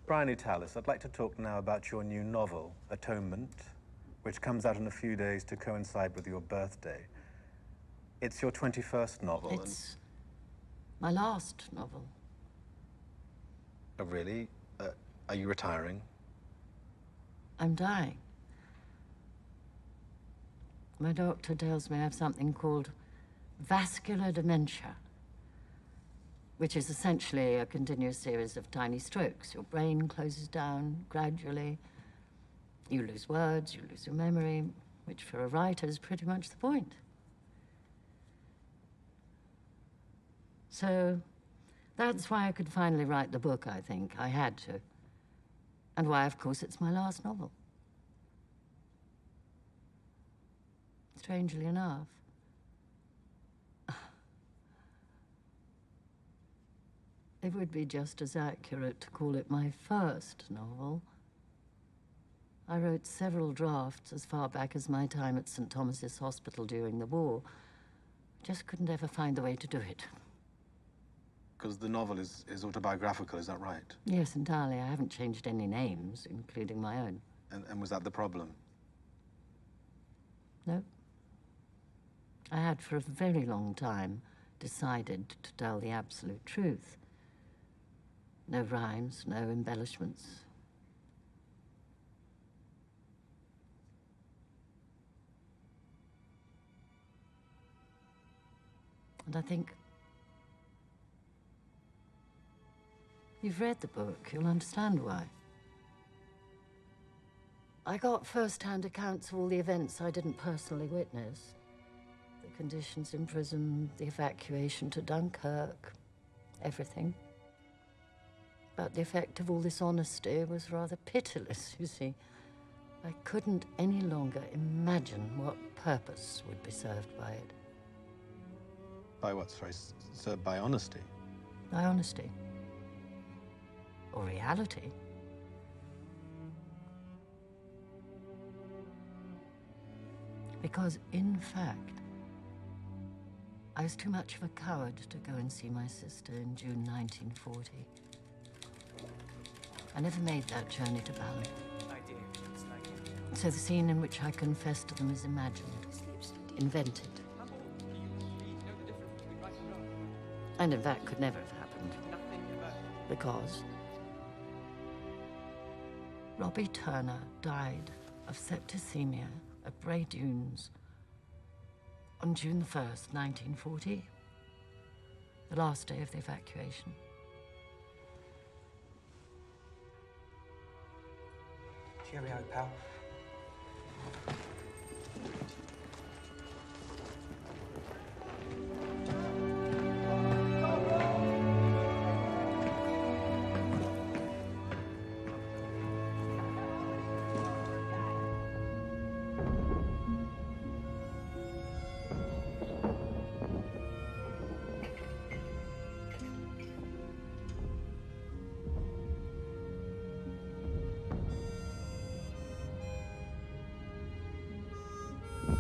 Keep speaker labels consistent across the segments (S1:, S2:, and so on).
S1: Briony Tallis, I'd like to talk now about your new novel, Atonement, which comes out in a few days to coincide with your birthday. It's your 21st novel.
S2: It's my last novel.
S1: Oh, really? Are you retiring?
S2: I'm dying. My doctor tells me I have something called vascular dementia, which is essentially a continuous series of tiny strokes. Your brain closes down gradually. You lose words, you lose your memory, which for a writer is pretty much the point. So that's why I could finally write the book, I think. I had to. And why, of course, it's my last novel. Strangely enough. It would be just as accurate to call it my first novel. I wrote several drafts as far back as my time at St. Thomas's Hospital during the war. Just couldn't ever find the way to do it.
S1: Because the novel is autobiographical, is that right?
S2: Yes, entirely. I haven't changed any names, including my own.
S1: And was that the problem?
S2: No. I had for a very long time decided to tell the absolute truth. No rhymes, no embellishments. And I think you've read the book, you'll understand why. I got first-hand accounts of all the events I didn't personally witness. The conditions in prison, the evacuation to Dunkirk, everything. But the effect of all this honesty was rather pitiless, you see. I couldn't any longer imagine what purpose would be served by it.
S1: By what, sorry? So by honesty?
S2: By honesty. Or reality. Because, in fact, I was too much of a coward to go and see my sister in June 1940. I never made that journey to Balham. So the scene in which I confessed to them is imagined, invented. And in fact could never have happened. Because Robbie Turner died of septicemia at Bray Dunes on June the 1st, 1940, the last day of the evacuation.
S3: Cheerio, pal.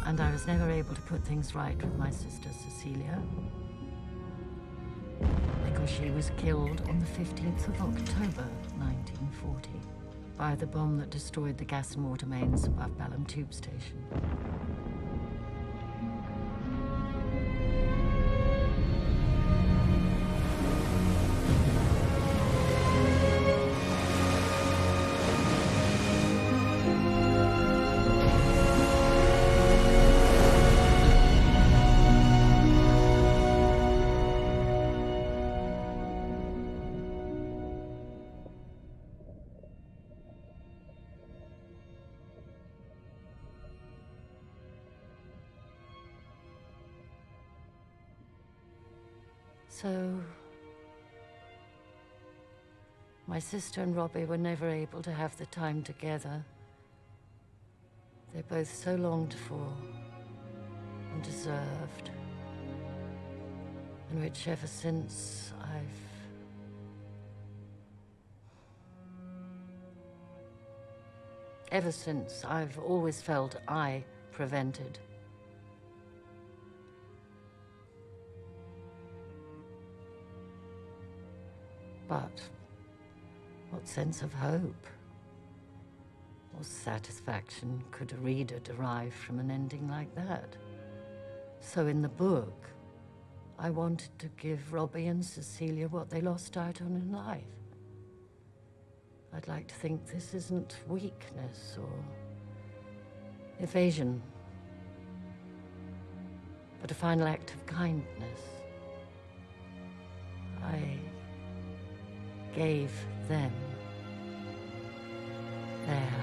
S2: And I was never able to put things right with my sister Cecilia, because she was killed on the 15th of October, 1940, by the bomb that destroyed the gas and water mains above Balham Tube Station. So, my sister and Robbie were never able to have the time together they both so longed for and deserved, and which ever since I've always felt I prevented. But What sense of hope or satisfaction could a reader derive from an ending like that? So in the book, I wanted to give Robbie and Cecilia what they lost out on in life. I'd like to think this isn't weakness or evasion, but a final act of kindness. I gave them their